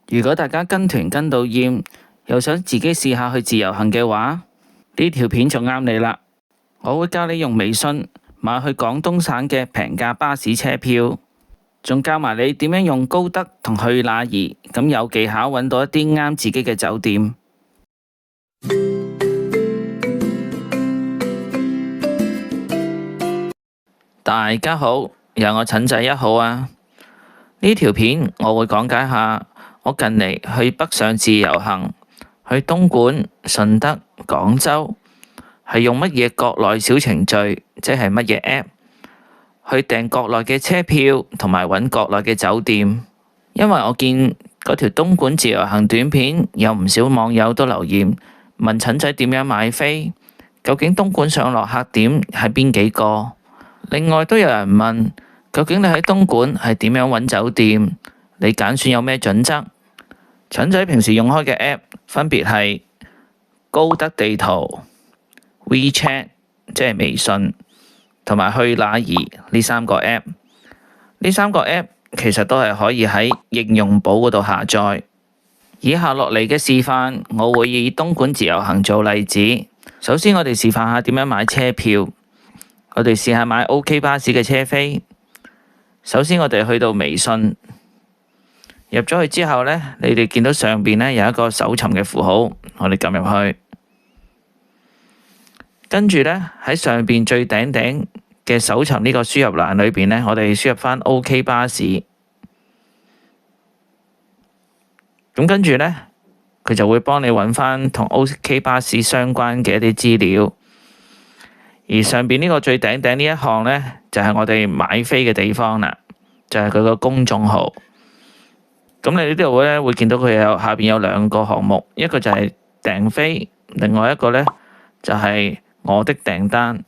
如果大家跟團跟到厭，又想自己試下去自由行嘅話，呢條片就啱你啦。我會教你用微信買去廣東省嘅平價巴士車票，仲教埋你點樣用高德同去哪兒咁有技巧揾到一啲啱自己嘅酒店。大家好，有我陳仔一號啊！呢條片我會講解下我近嚟去北上自由行，去東莞、順德、廣州，係用乜嘢國內小程序，即係乜嘢 app 去訂國內嘅車票同埋揾國內嘅酒店。因為我見嗰條東莞自由行短片，有唔少網友都留言問陳仔點樣買飛，究竟東莞上落客點係邊幾個？另外都有人問，究竟你喺東莞係點樣揾酒店？你揀選有咩準則？陳仔平時用開嘅 app 分別係高德地圖、WeChat 即係微信，同埋去哪兒呢三個 app。呢三個 app 其實都係可以喺應用寶嗰度下載。以下落嚟嘅示範，我會以東莞自由行做例子。首先我哋示範下點樣買車票。我哋試下買 OK 巴士嘅車飛。首先我哋去到微信，入咗去之後呢，你哋見到上邊呢有一個搜尋嘅符號，我哋撳入去，跟住呢，喺上邊最頂嘅搜尋呢個輸入欄裏邊呢，我哋輸入返 OK 巴士，咁跟住呢，佢就會幫你揾返同 OK 巴士相關嘅一啲資料。而上邊呢個最頂呢一項呢，就係我哋買飛嘅地方啦，就係佢個公眾號。咁你呢度呢會見到佢下邊有兩個項目，一個就係訂飛，另外一個呢就係我的訂單。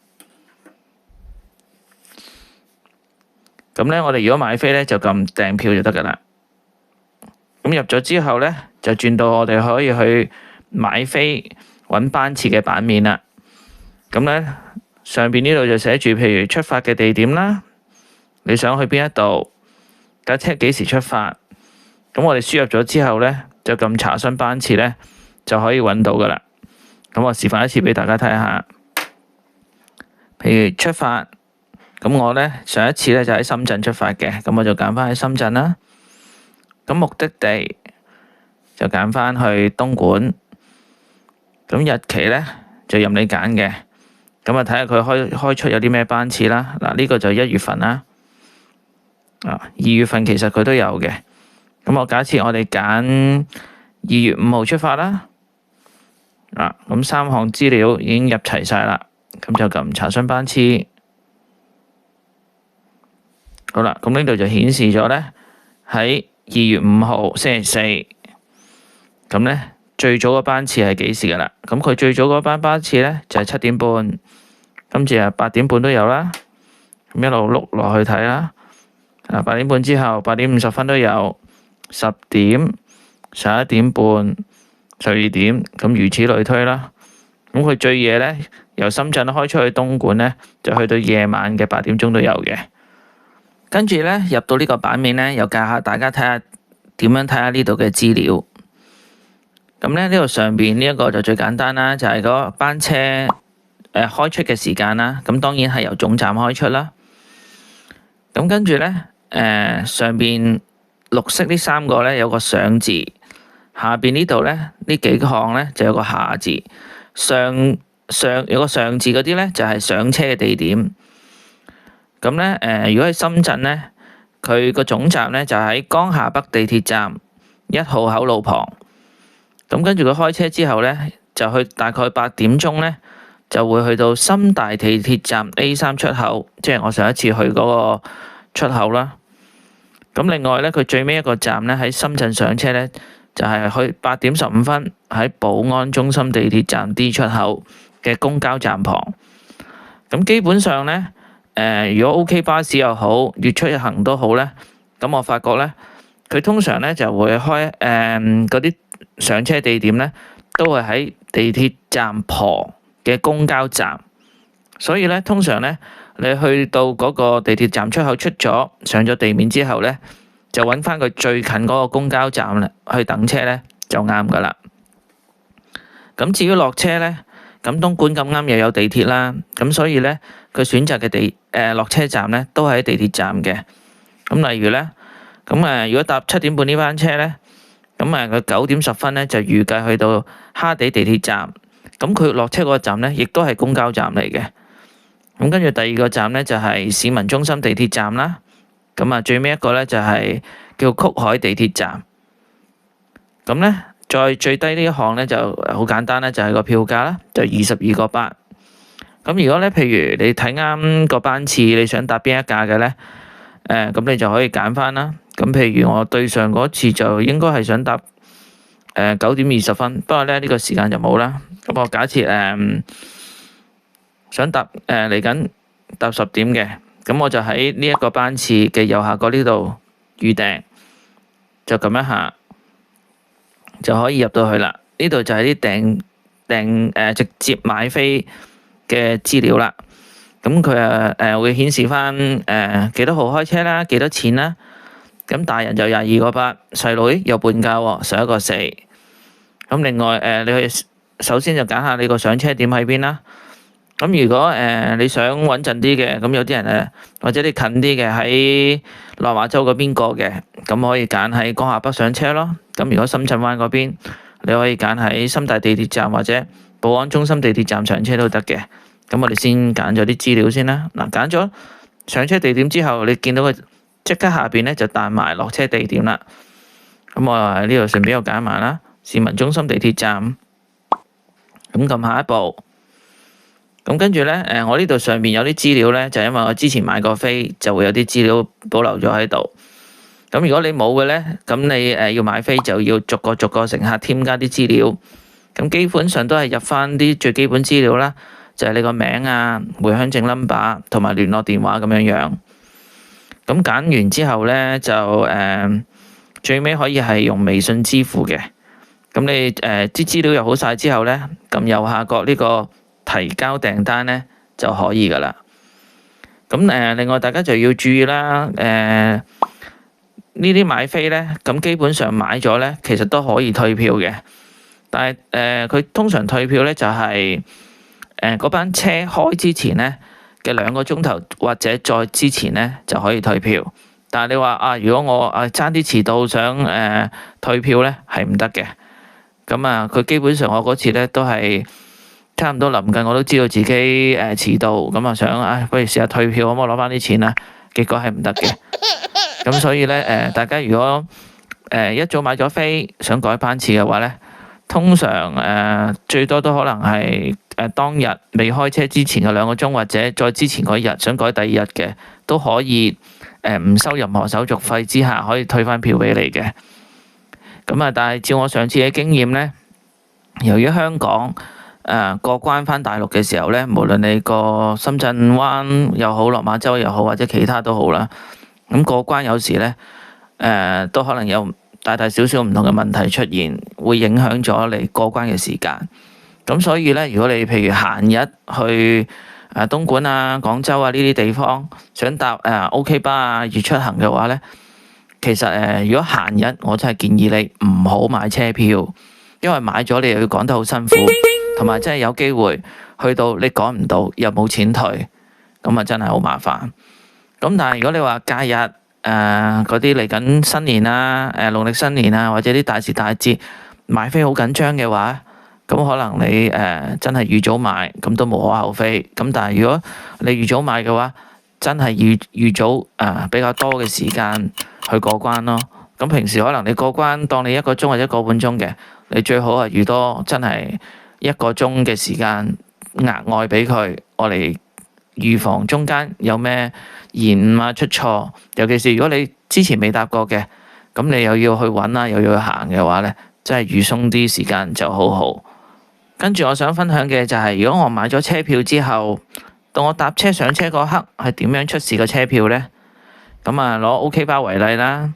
咁呢，我哋如果買飛呢，就撳訂票就得噶啦。咁入咗之後呢，就轉到我哋可以去買飛揾班次嘅版面啦。咁呢，上邊呢度就寫住，譬如出發嘅地點啦，你想去邊一度，架車幾時出發，咁我哋輸入咗之後呢，就撳查詢班次呢，就可以揾到噶啦。咁我示範一次俾大家睇下，譬如出發，咁我呢，上一次呢就喺深圳出發嘅，咁我就揀返喺深圳啦。咁目的地就揀返去東莞，咁日期呢，就任你揀嘅。咁啊，睇下佢開出有啲咩班次啦。嗱，呢個就1月份啦。2月份其實佢都有嘅。咁我假設我哋揀2月5號出發啦。咁3項資料已經入齊晒啦。咁就撳查詢班次。好啦，咁呢度就顯示咗呢，喺2月5號星期四。咁呢，最早嘅班次係幾時噶啦？咁佢最早嗰班次呢，就係7點半，跟住8點半都有啦。咁一路碌落去睇啦。8點半之後，8點50分都有，10點、11點半、12點，咁如此類推啦。咁佢最夜呢，由深圳開出去東莞呢，就去到夜晚嘅8點鐘都有嘅。跟住呢，入到呢個版面呢，又教下大家睇下點樣睇下呢度嘅資料。咁呢度上邊呢一個就最簡單啦，就係嗰班車開出嘅時間啦。咁當然係由總站開出啦。咁跟住呢，上邊綠色呢3個呢，有個上字，下邊呢度呢，呢幾項呢，就有個下字。上有個上字嗰啲呢，就係上車嘅地點。咁呢，如果喺深圳呢，佢個總站呢，就喺江夏北地鐵站1號口路旁。咁跟住佢開車之後呢，就去大概8點鐘呢，就會去到深大地鐵站 A3 出口，即係我上一次去嗰個出口啦。咁另外呢，佢最尾一個站呢，喺深圳上車呢，就係去8點15分喺寶安中心地鐵站 D 出口嘅公交站旁。咁基本上呢，如果 OK 巴士又好，粵出一行都好呢，咁我發覺呢，佢通常呢就會開嗰啲上車地點呢，都係喺地鐵站旁嘅公交站，所以呢，通常呢，你去到嗰個地鐵站出口出咗上咗地面之後呢，就揾翻佢最近嗰個公交站去等車咧就啱噶啦。咁至於落車咧，咁東莞咁啱又有地鐵啦，咁所以咧佢選擇嘅落車站咧都係喺地鐵站嘅。咁例如咧，咁如果搭7點半呢班車咧，咁佢9點10分咧就預計去到蝦地地鐵站，咁佢落車嗰個站咧亦都係公交站嚟嘅。咁跟住第二個站咧就係市民中心地鐵站啦。咁最尾一個咧就係叫曲海地鐵站。咁咧再最低呢一項咧就好簡單咧，就係個票價啦，就22個8。咁如果咧譬如你睇啱個班次，你想搭邊一架嘅咧，咁你就可以揀翻啦。咁譬如我對上嗰次就應該係想搭9點20分，不過咧呢個時間就冇啦。咁我假設想搭嚟緊搭10點嘅，咁我就喺呢一個班次嘅右下角呢度預訂，就撳一下就可以入到去啦。呢度就係啲直接買飛嘅資料啦。咁佢會顯示翻幾多號開車啦，幾多錢啦。咁大人就22個8，細女有半價喎，11個4。咁另外你去首先就揀下你個上車點喺邊啦。咁如果你想穩陣啲嘅，咁有啲人或者你近啲嘅喺落馬洲嗰邊過嘅，咁可以揀喺江夏北上車咯。咁如果深圳灣嗰邊，你可以揀喺深大地鐵站或者寶安中心地鐵站上車都得嘅。咁我哋先揀咗啲資料先啦。嗱，揀咗上車地點之後，你見到佢即刻下邊咧就彈埋落車地點啦。咁我喺呢度順便又揀埋啦，市民中心地鐵站。咁撳下一步。咁跟住咧，我呢度上面有啲資料咧，就因為我之前買過飛，就會有啲資料保留咗喺度。咁如果你冇嘅咧，咁你要買飛就要逐個乘客添加啲資料。咁基本上都係入翻啲最基本資料啦，就係你個名啊、回鄉證 number 同埋聯絡電話咁樣樣。咁揀完之後咧，就最尾可以係用微信支付嘅。咁你啲資料入好晒之後咧，撳右下角呢個提交訂單咧就可以噶啦。咁另外大家就要注意啦，呢啲買飛咧，咁基本上買咗咧，其實都可以退票嘅。但係佢通常退票咧就係嗰班車開之前咧嘅2個鐘頭或者再之前咧就可以退票。但係你話如果我爭啲遲到想退票咧，係唔得嘅。咁佢基本上我嗰次咧都係差唔多臨近，我都知道自己遲到，咁想不如試下退票，可唔可以攞翻啲錢啊？結果係唔得嘅。咁所以咧大家如果一早買咗飛想改班次嘅話咧，通常最多都可能係當日未開車之前嘅2個鐘，或者再之前嗰日想改第2日嘅，都可以唔收任何手續費之下，可以退翻票俾你嘅。咁但係照我上次嘅經驗咧，由於香港過關返大陸嘅時候咧，無論你過深圳灣又好，落馬洲又好，或者其他都好啦，咁過關有時咧都可能有大小小唔同嘅問題出現，會影響咗你過關嘅時間。咁所以咧，如果你譬如閒日去東莞啊、廣州啊呢啲地方，想搭OK 巴啊、易出行嘅話咧，其實如果閒日，我真係建議你唔好買車票，因為買咗你又要趕得好辛苦。同埋真係有機會去到你趕唔到又冇錢退，咁真係好麻煩。咁但係如果你話假日嗰啲嚟緊新年啊、農曆新年啊，或者啲大時大節買飛好緊張嘅話，咁可能你真係預早買，咁都無可厚非。咁但係如果你預早買嘅話，真係預早比較多嘅時間去過關咯。咁平時可能你過關當你1個鐘或者1個半鐘嘅，你最好係預多真係1個鐘嘅時間額外俾佢，我嚟預防中間有咩延誤啊、出錯。尤其是如果你之前未搭過嘅，咁你又要去揾又要去行嘅話咧，真係預鬆啲時間就好好。跟住我想分享嘅就係，如果我買咗車票之後，到我搭車上車嗰刻係點樣出示個車票咧？咁攞 OK 巴為例啦。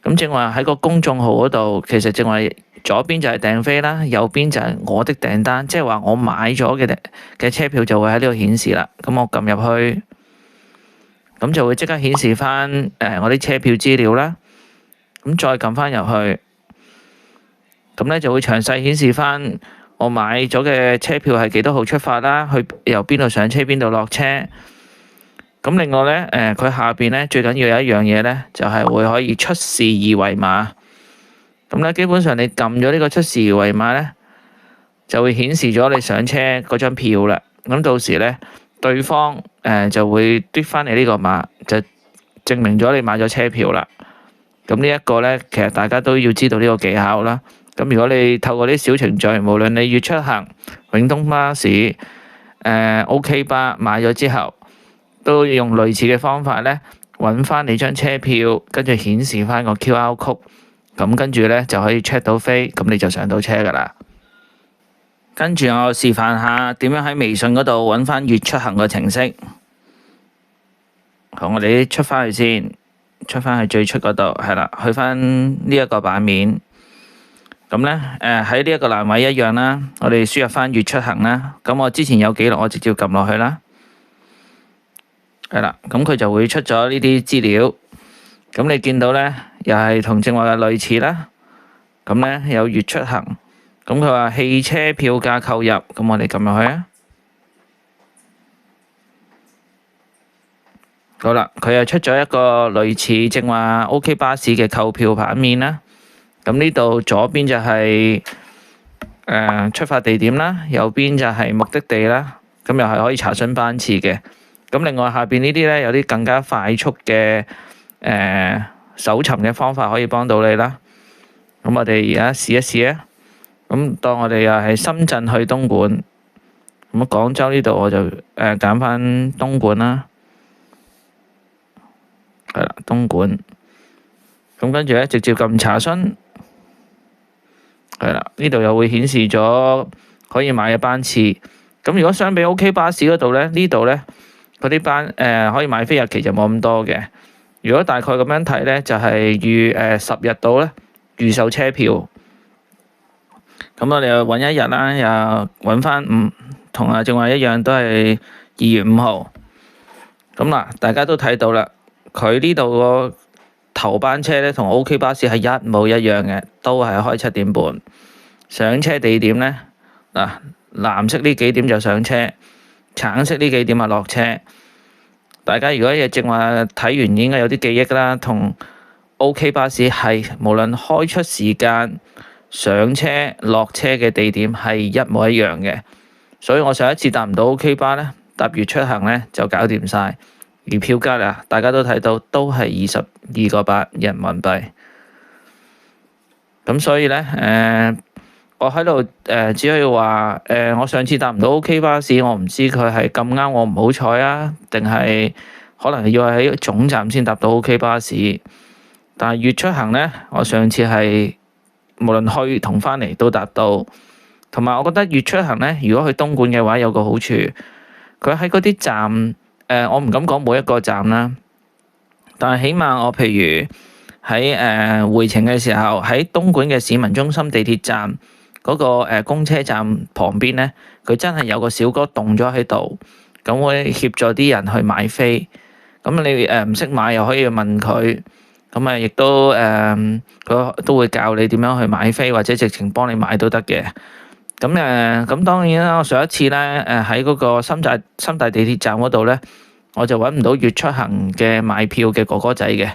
咁正話喺個公眾號嗰度，其實正話左邊就係訂飛啦，右邊就係我的訂單，即係話我買咗嘅車票就會喺呢度顯示啦。咁我撳入去，咁就會即刻顯示翻我啲車票資料啦。咁再撳翻入去，咁呢就會詳細顯示翻我買咗嘅車票係幾多號出發啦，去由邊度上車邊度落車。咁另外呢，佢下邊呢最緊要有一樣嘢呢，就係會可以出示二維碼。咁呢，基本上你撳咗呢個出示二維碼呢，就會顯示咗你上車嗰張票啦。咁到時呢，對方就會嘟翻你呢個碼，就證明咗你買咗車票啦。咁呢一個呢，其實大家都要知道呢個技巧啦。咁如果你透過啲小程序，無論你粵出行、永東巴士、OK 巴買咗之後，都要用類似嘅方法呢，揾翻你張車票，跟住顯示翻個 QR code，咁跟住呢，就可以 check 到飛，咁你就上到車噶啦。跟住我示範下點樣喺微信嗰度揾翻粵出行個程式。好，我哋出翻去先。出翻去最出嗰度，係啦，去翻呢一個版面。咁呢，喺呢一個欄位一樣啦，我哋輸入翻粵出行啦。咁我之前有記錄，我直接撳落去啦。係啦，咁佢就會出咗呢啲資料。咁你見到呢，又係同正話嘅類似啦。咁呢，有粵出行，咁佢話汽車票價購入，咁我哋撳入去啊。好啦，佢又出咗一個類似正話 OK 巴士嘅購票版面啦。咁呢度左邊就係出發地點啦，右邊就係目的地啦。咁又係可以查詢班次嘅。咁另外下邊呢啲呢，有啲更加快速嘅搜尋嘅方法可以幫到你啦。咁我哋而家試一試啊。咁當我哋又係深圳去東莞，咁廣州呢度我就揀翻東莞啦。係啦，東莞。咁跟住咧，直接撳查詢。係啦，呢度又會顯示咗可以買嘅班次。咁如果相比 OK 巴士嗰度咧，呢度咧嗰啲班可以買飛日期就冇咁多嘅。如果大概咁樣睇咧，就係預10日到咧預售車票。咁我哋又揾一日啦，又揾翻同正話一樣，都係2月5號。咁嗱，大家都睇到啦。佢呢度個頭班車呢，同 OK 巴士係一模一樣嘅，都係開7點半。上車地點呢，嗱，藍色呢幾點就上車，橙色呢幾點啊落車。大家如果正話睇完應該有啲記憶啦，同 OK 巴士係無論開出時間、上車、落車嘅地點係一模一樣嘅。所以我上一次搭唔到 OK 巴呢，搭粵出行呢就搞掂晒。而票價啊，大家都睇到都係22個8人民幣。咁所以呢，我喺度只可以話我上次搭唔到 OK 巴士，我唔知佢係咁啱我唔好彩啊，定係可能要喺總站先搭到 OK 巴士。但係粵出行呢，我上次係無論去同翻嚟都搭到。同埋我覺得粵出行呢，如果去東莞嘅話，有個好處，佢喺嗰啲站。我唔敢講每一個站啦，但係起碼我譬如喺回程嘅時候，喺東莞嘅市民中心地鐵站嗰個公車站旁邊呢，佢真係有個小哥棟咗喺度，咁會協助啲人去買飛。咁你唔識買又可以問佢，咁亦都佢都會教你點樣去買飛，或者直情幫你買都得嘅。咁當然啦，我上一次咧喺嗰個深大地鐵站嗰度咧，我就揾唔到粵出行嘅買票嘅哥哥仔嘅，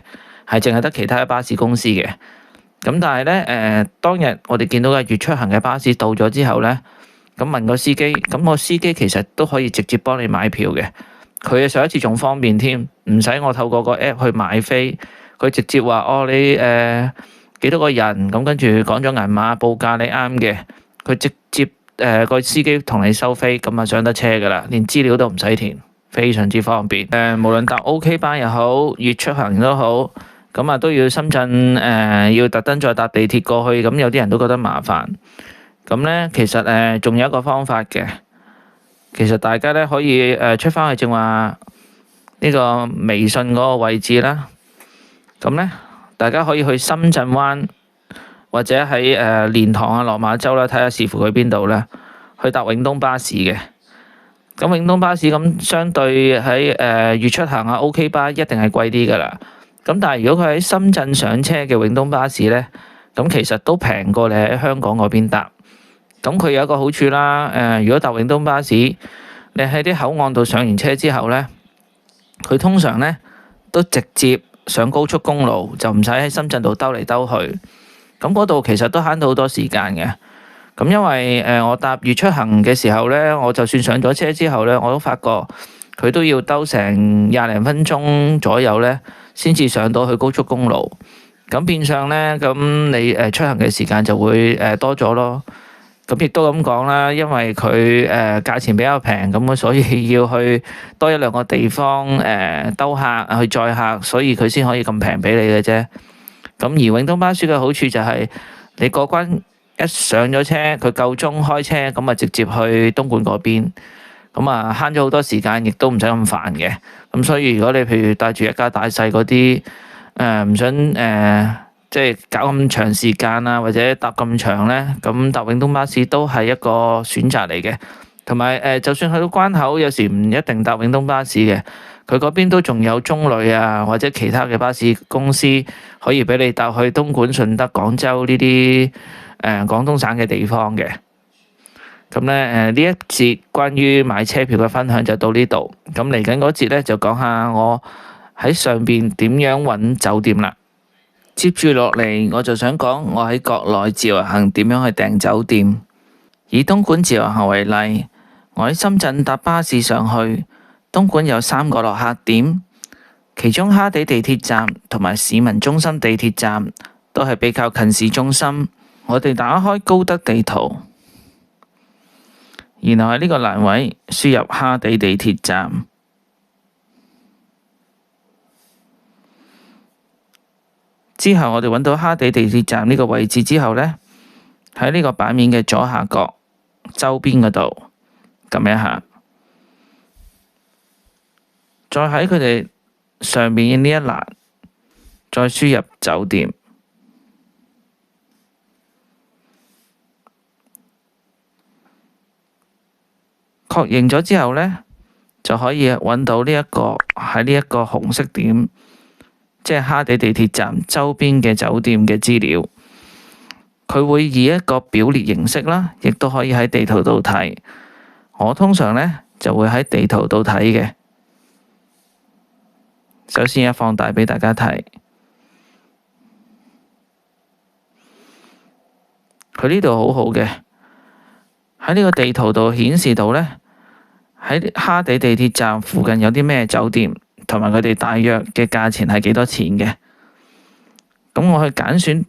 係淨係得其他巴士公司嘅。咁但係咧當日我哋見到嘅粵出行嘅巴士到咗之後咧，咁問個司機，咁個司機其實都可以直接幫你買票嘅。佢上一次仲方便添，唔使我透過個 app 去買飛，佢直接話你幾多個人，咁跟住講咗銀碼報價你啱嘅。佢直接個司機同你收飛，咁啊上得車噶啦，連資料都唔使填，非常之方便。無論搭 OK 巴又好，粵出行都好，咁啊都要深圳要特登再搭地鐵過去，咁有啲人都覺得麻煩。咁呢，其實仲有一個方法嘅，其實大家呢可以出翻去正話呢個微信嗰個位置啦。咁呢，大家可以去深圳灣。或者喺蓮塘啊、落馬洲啦，睇下視乎去邊度啦，去搭永東巴士嘅。咁永東巴士咁相對喺粵出行啊 OK 巴一定係貴啲㗎啦。咁但係如果佢喺深圳上車嘅永東巴士呢，咁其實都平過你喺香港嗰邊搭。咁佢有一個好處啦，如果搭永東巴士，你喺啲口岸度上完車之後呢，佢通常呢都直接上高速公路，就唔使喺深圳度兜嚟兜去。咁嗰度其實都慳到好多時間嘅。咁因為我搭粵出行嘅時候呢，我就算上咗車之後呢，我都發覺佢都要兜成廿零分鐘左右呢，先至上到去高速公路。咁變相呢，咁你出行嘅時間就會多咗咯。咁亦都咁講啦，因為佢價錢比較平，咁所以要去多一兩個地方兜客去載客，所以佢先可以咁平俾你嘅啫。咁而永東巴士嘅好處就係你過關一上咗車，佢夠鐘開車，咁啊直接去東莞嗰邊，咁啊慳咗好多時間，亦都唔使咁煩嘅。咁所以如果你譬如帶住一家大細嗰啲唔想即係搞咁長時間啊，或者搭咁長呢，咁搭永東巴士都係一個選擇嚟嘅。同埋就算去到關口，有時唔一定搭永東巴士嘅，佢嗰邊都仲有中旅啊，或者其他嘅巴士公司可以俾你搭去東莞、順德、廣州呢啲廣東省嘅地方嘅。咁呢一節關於買車票嘅分享就到呢度。咁嚟緊嗰節呢，就講下我喺上邊點樣揾酒店啦。接住落嚟，我就想講我喺國內自由行點樣去訂酒店。以東莞自由行為例，我喺深圳搭巴士上去，東莞有3個落客點，其中蝦地地鐵站同埋市民中心地鐵站都係比較近市中心。我哋打開高德地圖，然後喺呢個欄位輸入蝦地地鐵站。之後我哋揾到蝦地地鐵站呢個位置之後呢，喺呢個版面嘅左下角周邊嗰度撳一下，再喺佢哋上面呢一欄再輸入酒店，確認咗之後呢，就可以揾到呢一個喺呢一個紅色點，即係蝦地地鐵站周邊嘅酒店嘅資料。佢會以一個表列形式啦，亦都可以喺地圖度睇。我通常呢就會喺地圖度睇嘅。首先放大俾大家睇，佢呢度好好嘅，喺呢個地圖度顯示到呢，喺蝦地地鐵站附近有啲咩酒店，同埋佢哋大約嘅價錢係幾多錢嘅。咁我去揀選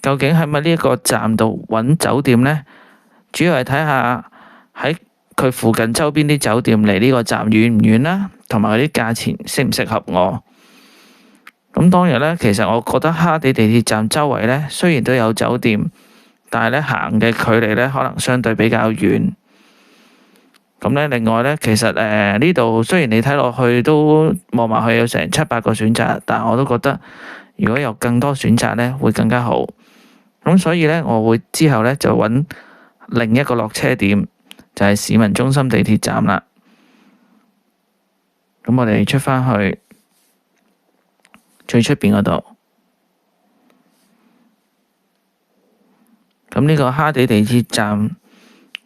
究竟喺咪呢一個站度揾酒店呢？主要係睇下喺佢附近周邊啲酒店離呢個站遠唔遠啦，同埋嗰啲價錢適唔適合我。咁當然呢，其實我覺得蝦地地鐵站周圍呢，雖然都有酒店，但係呢行嘅距離呢，可能相對比較遠。咁呢，另外呢，其實呢度雖然你睇落去都望埋去有成7、8個選擇，但我都覺得如果有更多選擇呢，會更加好。咁所以呢，我會之後呢就揾另一個落車點，就係市民中心地鐵站啦。咁我哋出返去最出邊嗰度，咁呢個蝦地地鐵站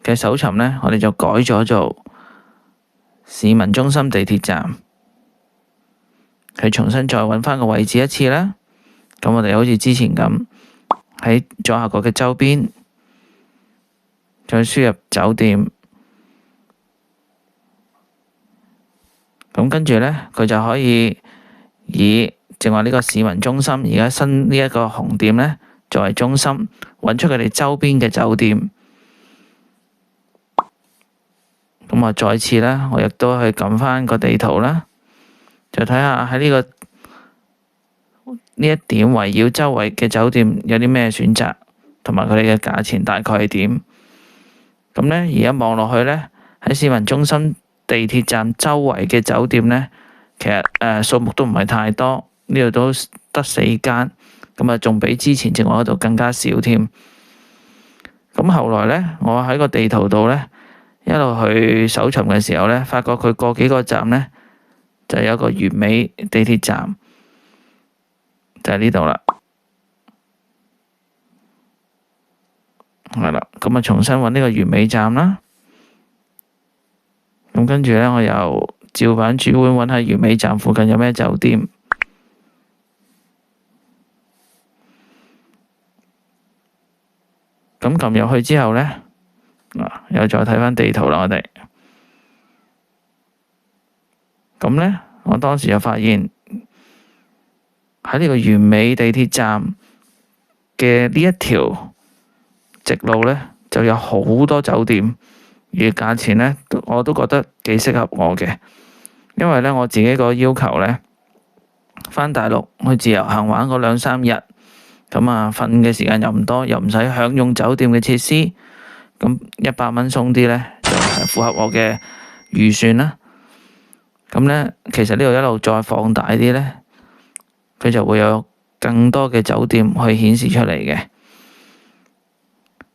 嘅搜尋呢，我哋就改咗做市民中心地鐵站，佢重新再揾返個位置一次啦。咁我哋好似之前咁喺左下角嘅周邊，再輸入酒店，咁跟住呢，佢就可以以正話呢個市民中心而家新呢一個紅點呢，作為中心，揾出佢哋周邊嘅酒店。咁啊，再次啦，我亦都去撳返個地圖啦，就睇下喺呢一點圍繞周圍嘅酒店有啲咩選擇，同埋佢哋嘅價錢大概係點。咁呢，而家望落去呢，喺市民中心地鐵站周圍嘅酒店呢，其實數目都唔係太多，呢度都得4間，咁啊仲比之前正話嗰度更加少添。咁後來呢，我喺個地圖度呢，一路去搜尋嘅時候呢，發覺佢過幾個站呢，就有個完美地鐵站，就喺呢度啦。係啦，咁啊重新揾呢個完美站啦。咁跟住呢，我又照板煮碗揾下完美站附近有咩酒店。咁撳入去之後呢，又再睇返地圖啦，我哋。咁呢，我當時就發現喺呢個完美地鐵站嘅呢一條直路呢，就有好多酒店，而價錢呢，我都覺得幾適合我嘅，因為呢，我自己個要求呢，返大陸去自由行玩嗰2-3日，咁啊瞓嘅時間又唔多，又唔使享用酒店嘅設施，咁100蚊鬆啲呢，就係符合我嘅預算啦。咁呢，其實呢度一路再放大啲呢，佢就會有更多嘅酒店去顯示出嚟嘅。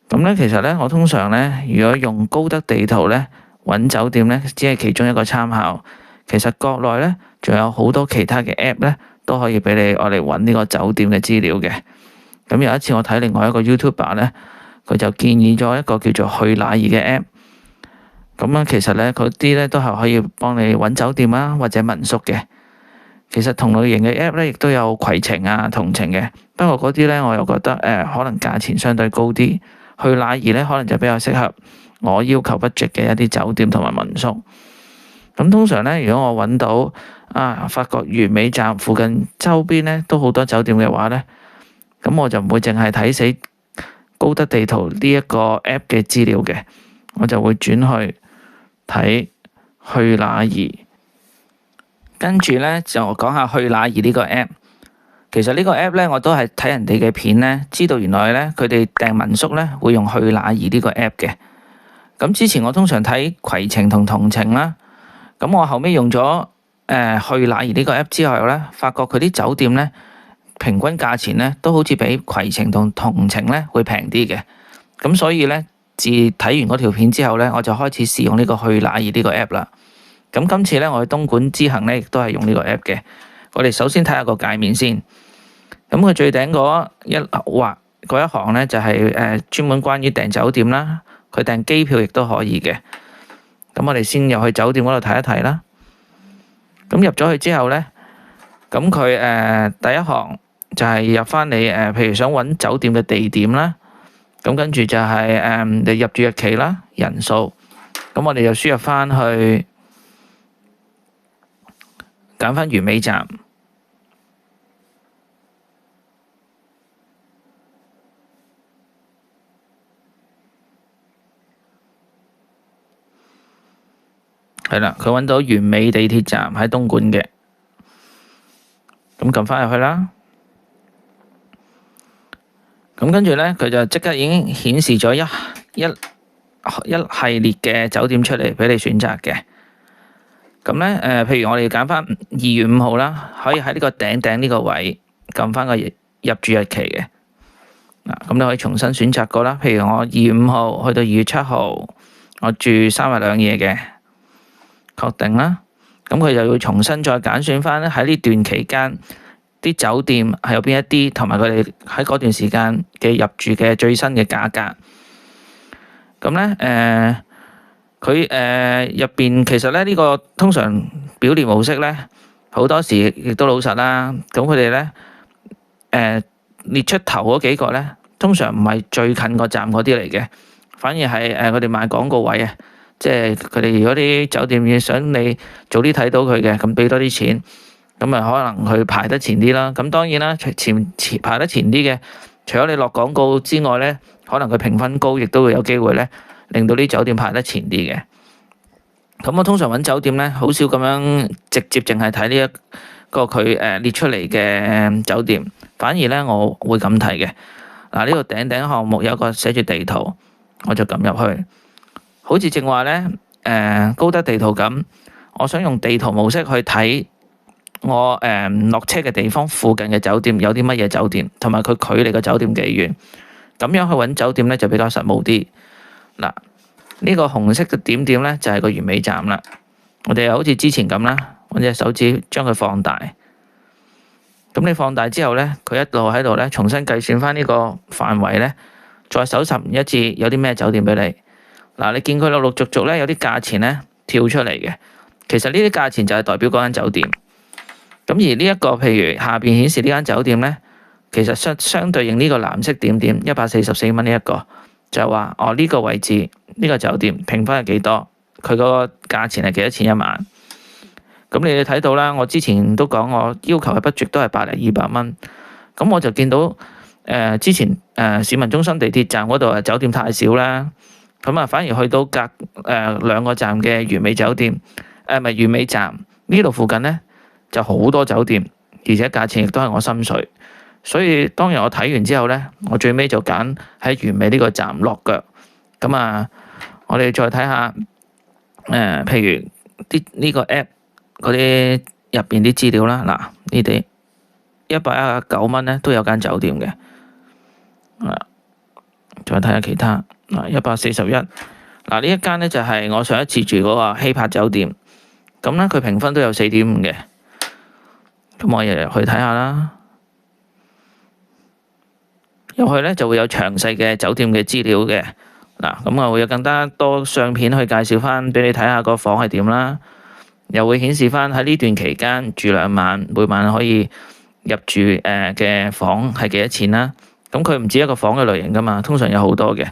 咁呢，其實呢，我通常呢，如果用高德地圖呢揾酒店呢，只係其中一個參考。其實國內呢，仲有好多其他嘅 app 呢，都可以俾你我嚟揾呢個酒店嘅資料嘅。咁有一次我睇另外一個 YouTuber 呢，佢就建議咗一個叫做去哪兒嘅 app。咁啊，其實呢，嗰啲呢都係可以幫你揾酒店啊，或者民宿嘅。其實同類型嘅 app 呢，亦都有攜程啊、同程嘅。不過嗰啲呢，我又覺得可能價錢相對高啲。去哪兒呢，可能就比較適合我要求 budget 嘅一啲酒店同埋民宿。咁通常呢，如果我揾到發覺完美站附近周邊呢都好多酒店嘅話呢，咁我就唔會淨係睇死高德地圖呢一個 app 嘅資料嘅，我就會轉去睇去哪兒。跟住呢，就講下去哪兒呢個 app。其實呢個 app 呢，我都係睇人哋嘅片呢，知道原來呢，佢哋訂民宿呢會用去哪兒呢個 app 嘅。咁之前我通常睇攜程同同程啦，咁我後尾用咗去哪兒呢個 app 之後呢，發覺佢啲酒店呢，平均價錢呢都好似比攜程同同程呢會平啲嘅。咁所以呢，自睇完嗰條片之後呢，我就開始試用呢個去哪兒呢個 app 啦。咁今次呢，我去東莞之行呢，亦都係用呢個 app 嘅。我哋首先睇下個界面先。咁佢最頂嗰一行呢，就係專門關於訂酒店啦，佢訂機票亦都可以嘅。咁我哋先入去酒店嗰度睇一睇啦。咁入咗去之後呢，咁佢第一行就係入返你譬如想揾酒店嘅地點啦。咁跟住就係你入住日期啦、人數。咁我哋就輸入返去揀返完美站。係啦，佢揾到完美地鐵站喺東莞嘅，咁撳返入去啦。咁跟住呢，佢就即刻已經顯示咗一系列嘅酒店出嚟俾你選擇嘅。咁呢，譬如我哋揀返2月5號啦，可以喺呢個頂呢個位撳返個入住日期嘅。咁你可以重新選擇過啦。譬如我2月5號去到2月7號，我住3日2夜嘅。確定啦，咁佢就要重新再揀選返喺呢段期間啲酒店係有邊一啲，同埋佢哋喺嗰段時間嘅入住嘅最新嘅價格。咁呢，佢入邊其實呢個通常表列模式呢，好多時亦都老實啦。咁佢哋呢，列出頭嗰幾個呢，通常唔係最近個站嗰啲嚟嘅，反而係佢哋賣廣告位啊。即係佢哋如果啲酒店要想你早啲睇到佢嘅，咁俾多啲錢，咁啊可能佢排得前啲啦。咁當然啦，前排得前啲嘅，除咗你落廣告之外呢，可能佢評分高，亦都會有機會呢令到啲酒店排得前啲嘅。咁我通常揾酒店呢，好少咁樣直接淨係睇呢一個佢列出嚟嘅酒店，反而呢，我會咁睇嘅。嗱，呢個頂項目有個寫住地圖，我就撳入去。好似正話呢，高德地圖咁，我想用地圖模式去睇我落車嘅地方附近嘅酒店有啲乜嘢酒店，同埋佢距離嘅酒店幾遠，咁樣去揾酒店呢，就比較實務啲。嗱，呢個紅色嘅點點咧就係個完美站啦。我哋又好似之前咁啦，揾隻手指將佢放大。咁你放大之後咧，佢一路喺度咧重新計算翻呢個範圍咧，再搜尋一次有啲咩酒店俾你。嗱，你見佢陸陸續續咧有啲價錢咧跳出嚟嘅，其實呢啲價錢就係代表嗰間酒店。咁而呢一個譬如下邊顯示呢間酒店咧，其實相對應呢個藍色點點144蚊呢一個，就係話呢個位置呢個酒店評分係幾多，佢嗰個價錢係幾多錢一晚。咁你哋睇到啦，我之前都講我要求嘅 budget 都係100-200蚊，咁我就見到之前市民中心地鐵站嗰度酒店太少啦。咁啊，反而去到隔2個站嘅完美酒店，唔係完美站呢度附近咧就好多酒店，而且價錢亦都係我心水，所以當日我睇完之後咧，我最尾就揀喺完美呢個站落腳。咁啊，我哋再睇下譬如呢個 app 嗰啲入邊啲資料啦。嗱，呢啲119蚊咧都有間酒店嘅。再睇下其他。141，呢一間咧就係我上一次住嗰個希柏酒店，咁咧佢評分都有4.5嘅，咁我日日去睇下啦。入去咧就會有詳細嘅酒店嘅資料嘅，咁啊會有更加多相片去介紹翻俾你睇下個房係點啦，又會顯示翻喺呢段期間住2晚，每晚可以入住嘅房係幾多錢啦。咁佢唔止一個房嘅類型噶嘛，通常有好多嘅。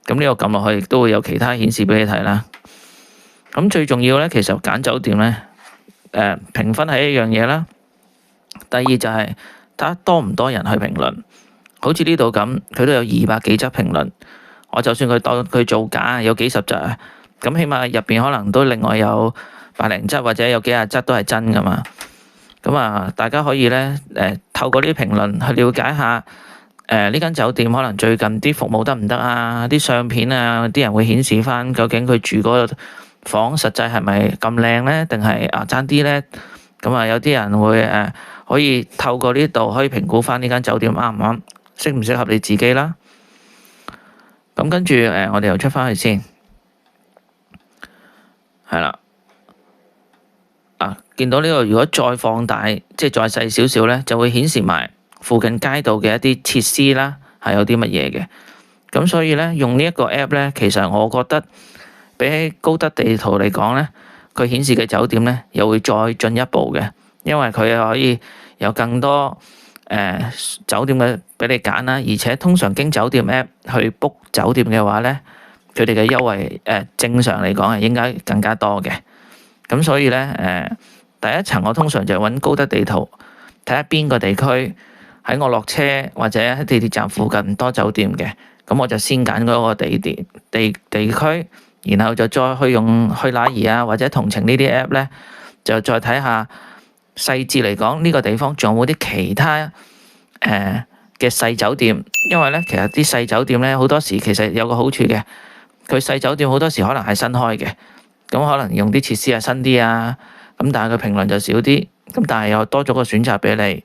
咁呢個撳落去亦都會有其他顯示俾你睇啦。咁最重要咧，其實揀酒店咧，評分係一樣嘢啦。第二就係睇下多唔多人去評論。好似呢度咁，佢都有200幾則評論。我就算佢當佢造假有幾十則啊，咁起碼入邊可能都另外有百零則或者有幾廿則都係真噶嘛。咁啊，大家可以咧透過呢啲評論去了解下。呢間酒店可能最近啲服務得唔得啊？啲相片啊，啲人會顯示翻究竟佢住嗰個房實際係咪咁靚呢？定係爭啲呢？咁啊，有啲人會可以透過呢度可以評估翻呢間酒店啱唔啱，適唔適合你自己啦。咁跟住我哋又出翻去先，係啦。見到呢個如果再放大，即係再細少少呢，就會顯示埋附近街道嘅一啲設施啦，係有啲乜嘢嘅。咁所以咧，用呢一個 app 咧，其實我覺得比起高德地圖嚟講咧，佢顯示嘅酒店咧又會再進一步嘅，因為佢可以有更多酒店嘅俾你揀啦。而且通常經酒店 app 去 book 酒店嘅話咧，佢哋嘅優惠正常嚟講係應該更加多嘅。咁所以咧第一層我通常就揾高德地圖睇下邊個地區喺我落車或者喺地鐵站附近多酒店嘅，咁我就先揀嗰個地區，然後就再去用去哪兒啊或者同程呢啲 app 咧，就再睇下細緻嚟講呢個地方仲有冇啲其他嘅細酒店，因為咧其實啲細酒店咧好多時其實有個好處嘅，佢細酒店好多時可能係新開嘅，咁可能用啲設施係新啲啊，咁但係佢評論就少啲，咁但係又多咗個選擇俾你。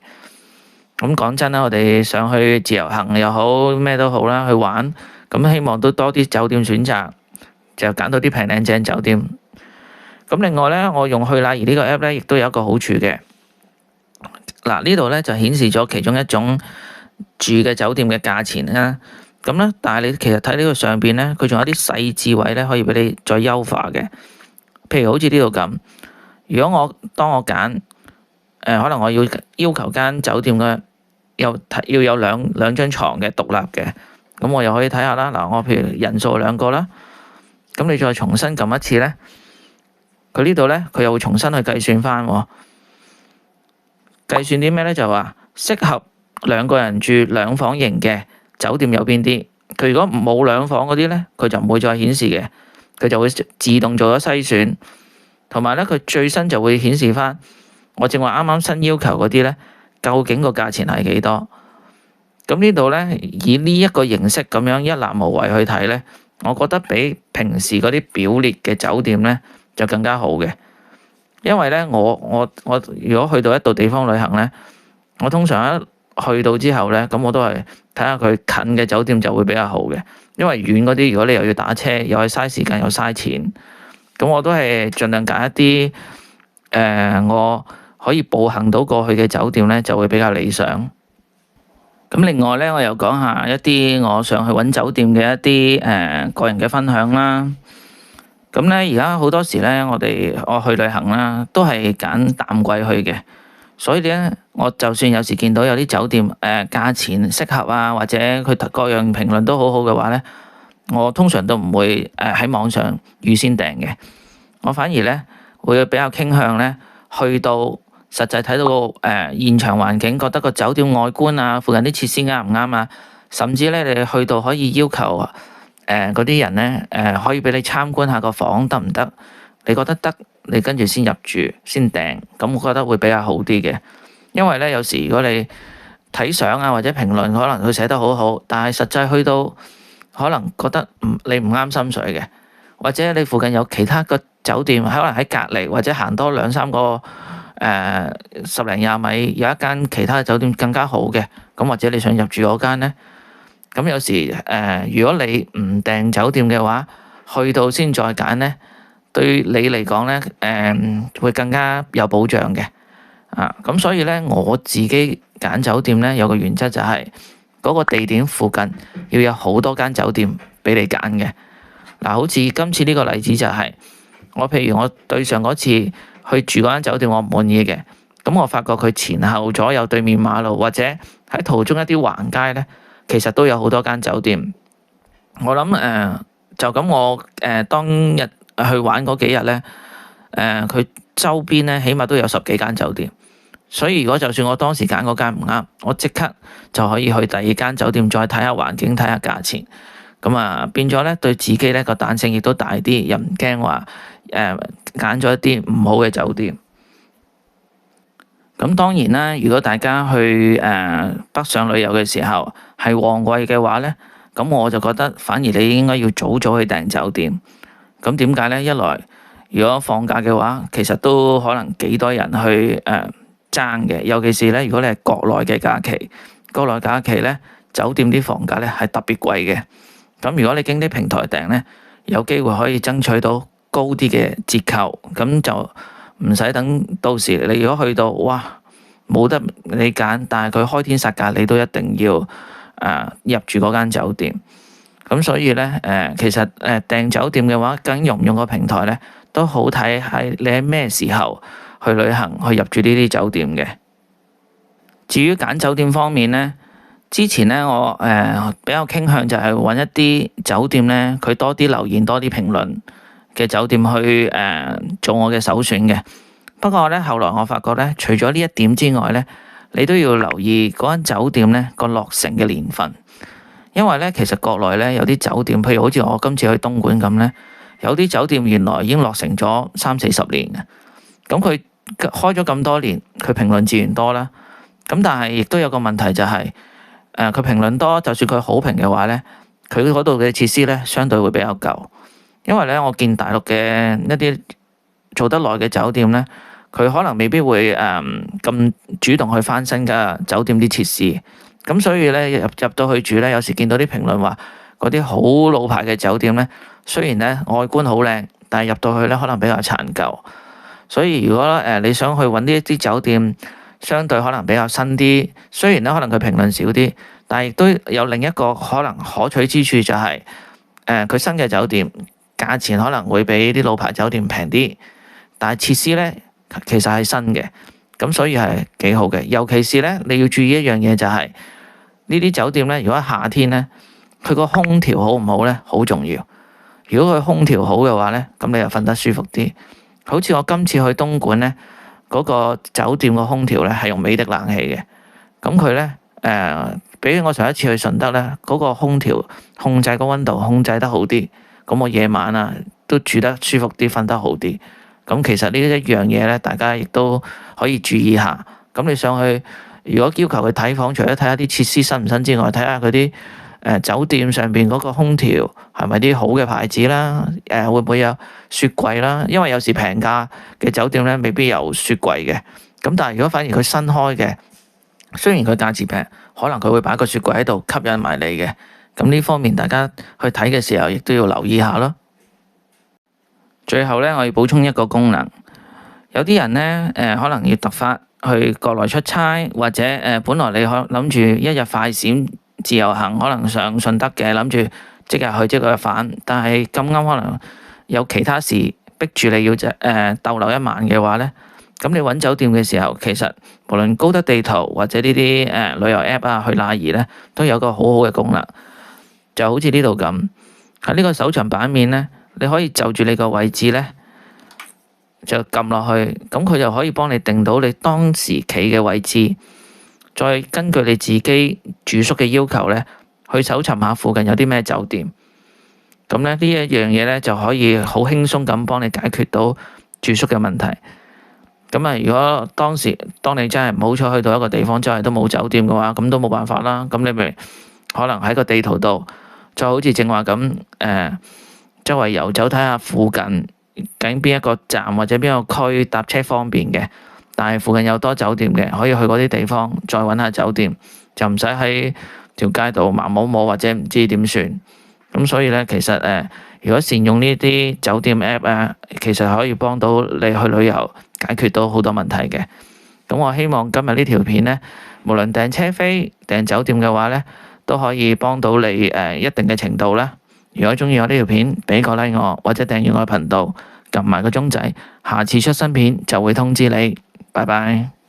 咁講真啦，我哋上去自由行又好咩都好啦，去玩，咁希望都多啲酒店選擇，就揀到啲平靚正酒店。咁另外咧，我用去哪兒呢個 app 咧，亦都有一個好處嘅。嗱，呢度咧就顯示咗其中一種住嘅酒店嘅價錢啦。咁咧，但係你其實睇呢個上邊咧，佢仲有啲細緻位咧，可以俾你再優化嘅。譬如好似呢度咁，如果當我揀可能我要求間酒店嘅要有兩張床嘅獨立嘅，咁我又可以睇下啦。嗱，我譬如人數2個啦，咁你再重新撳一次咧，佢呢度咧佢又會重新去計算翻，計算啲咩咧？就話適合2個人住2房型嘅酒店有邊啲？佢如果冇2房嗰啲咧，佢就唔會再顯示嘅，佢就會自動做咗篩選，同埋咧佢最新就會顯示翻我正話啱啱新要求嗰啲咧。究竟個價錢係幾多？咁呢度咧，以呢一個形式咁樣一覽無遺去睇咧，我覺得比平時嗰啲表列嘅酒店咧就更加好嘅。因為咧，我如果去到一度地方旅行咧，我通常去到之後咧，咁我都係睇下佢近嘅酒店就會比較好嘅，因為遠嗰啲如果你又要打車，又係嘥時間又嘥錢，咁我都係盡量揀一啲我可以步行到過去嘅酒店咧，就會比較理想。咁另外咧，我又講下一啲我上去揾酒店嘅一啲個人嘅分享啦。咁咧，而家好多時咧，我去旅行啦，都係揀淡季去嘅。所以咧，我就算有時見到有啲酒店價錢適合啊，或者佢各樣評論都好好嘅話咧，我通常都唔會喺網上預先訂嘅。我反而咧會比較傾向咧去到實際睇到個現場環境，覺得個酒店外觀啊，附近啲設施啱唔啱啊，甚至咧你去到可以要求嗰啲人咧可以俾你參觀下個房得唔得？你覺得得，你跟住先入住先訂，咁我覺得會比較好啲嘅。因為咧有時如果你睇相啊或者評論，可能佢寫得好好，但係實際去到可能覺得你唔啱心水嘅，或者你附近有其他個酒店，可能喺隔離或者行多兩三個10零20米有一間其他嘅酒店更加好嘅，咁或者你想入住嗰間咧，咁有時如果你唔訂酒店嘅話，去到先再揀咧，對你嚟講咧會更加有保障嘅。咁所以咧我自己揀酒店咧有個原則就係嗰個地點附近要有好多間酒店俾你揀嘅。好似今次呢個例子就係譬如我對上嗰次去住嗰間酒店我唔滿意嘅，咁我發覺佢前後左右對面馬路或者喺途中一啲橫街咧，其實都有好多間酒店。我諗就咁我當日去玩嗰幾日咧，佢周邊咧起碼都有10幾間酒店。所以如果就算我當時揀嗰間唔啱，我即刻就可以去第二間酒店再睇下環境，睇下價錢。咁變咗咧對自己咧個彈性亦都大啲，又唔驚話揀咗一啲唔好嘅酒店。咁當然啦，如果大家去北上旅遊嘅時候係旺季嘅話咧，咁我就覺得反而你應該要早早去訂酒店。咁點解咧？一來如果放假嘅話，其實都可能幾多人去爭嘅，尤其是咧，如果你係國內嘅假期，國內假期咧，酒店啲房價咧係特別貴嘅。咁如果你經啲平台訂咧，有機會可以爭取到高啲嘅折扣，咁就唔使等到時你如果去到，哇，冇得你揀，但係佢開天殺價，你都一定要入住嗰間酒店。咁所以咧其實訂酒店嘅話，究竟用唔用個平台咧，都好睇係你喺咩時候去旅行去入住呢啲酒店嘅。至於揀酒店方面咧，之前咧我比較傾向就係揾一啲酒店咧，佢多啲留言多啲評論嘅酒店去做我嘅首選嘅。不過咧後來我發覺咧，除咗呢一點之外咧，你都要留意嗰間酒店咧個落成嘅年份。因為咧其實國內咧有啲酒店，譬如好似我今次去東莞咁咧，有啲酒店原來已經落成咗30-40年嘅。咁佢開咗咁多年，佢評論自然多啦。咁但係亦都有個問題就係佢評論多，就算佢好評嘅話咧，佢嗰度嘅設施咧相對會比較舊。因為咧我見大陸嘅一啲做得耐嘅酒店咧，佢可能未必會咁主動去翻新嘅酒店啲設施。咁所以咧入到去住咧，有時見到啲評論話嗰啲好老牌嘅酒店咧，雖然咧外觀好靚，但係入到去咧可能比較殘舊。所以如果你想去揾呢一啲酒店，相對可能比較新啲，雖然咧可能佢評論少啲，但係亦都有另一個可能可取之處就係佢新嘅酒店價錢可能會比啲老牌酒店平啲，但係設施咧其實係新嘅。咁所以係幾好嘅，尤其是咧你要注意一樣嘢就係呢啲酒店咧，如果夏天咧，佢個空調好唔好咧，好重要。如果佢空調好嘅話咧，咁你就瞓得舒服啲。好似我今次去東莞咧，嗰個酒店個空調咧係用美的冷氣嘅，咁佢咧比我上一次去順德咧，嗰個空調控制個溫度控制得好啲，咁我夜晚都住得舒服啲，瞓得好啲。咁其實呢一樣嘢咧，大家亦都可以注意下。咁你上去，如果要求佢睇房，除咗睇下啲設施新唔新之外，睇下佢啲酒店上邊嗰個空調係咪啲好嘅牌子啦？會唔會有雪櫃啦？因為有時平價嘅酒店咧，未必有雪櫃嘅。咁但係如果反而佢新開嘅，雖然佢價錢平，可能佢會擺個雪櫃喺度吸引埋你嘅。咁呢方面大家去睇嘅時候，亦都要留意下咯。最後呢，我要補充一個功能。有啲人呢，可能要突發去國內出差，或者本來你諗住一日快閃自由行，可能上順德嘅，諗住即日去即日返，但係咁啱可能有其他事逼住你要逗留一晚嘅話呢，咁你揾酒店嘅時候，其實無論高德地圖或者呢啲旅遊 app 啊，去哪兒呢，都有個好好嘅功能。就好似呢度咁，喺呢個搜尋版面呢，你可以就住你個位置呢，就撳落去，咁佢就可以幫你定到你當時企嘅位置，再根據你自己住宿嘅要求呢，去搜尋下附近有啲咩酒店。咁呢一樣嘢呢，就可以好輕鬆咁幫你解決到住宿嘅問題。咁啊，如果當你真係唔好彩去到一個地方真係都冇酒店嘅話，咁都冇辦法啦。咁你咪可能喺個地圖度，就好似正話咁，周圍遊走睇下附近究竟邊一個站或者邊個區搭車方便嘅，但係附近有多酒店嘅，可以去嗰啲地方再揾下酒店，就唔使喺條街度盲摸摸或者唔知點算。咁所以呢，其實如果善用呢啲酒店 app 啊，其實可以幫到你去旅遊解決到好多問題嘅。咁我希望今日呢條片呢，無論訂車飛訂酒店嘅話呢，都可以幫到你一定嘅程度啦。如果中意我呢條片，俾個 like 我，或者訂閱我嘅頻道，撳埋個鐘仔，下次出新片就會通知你。拜拜。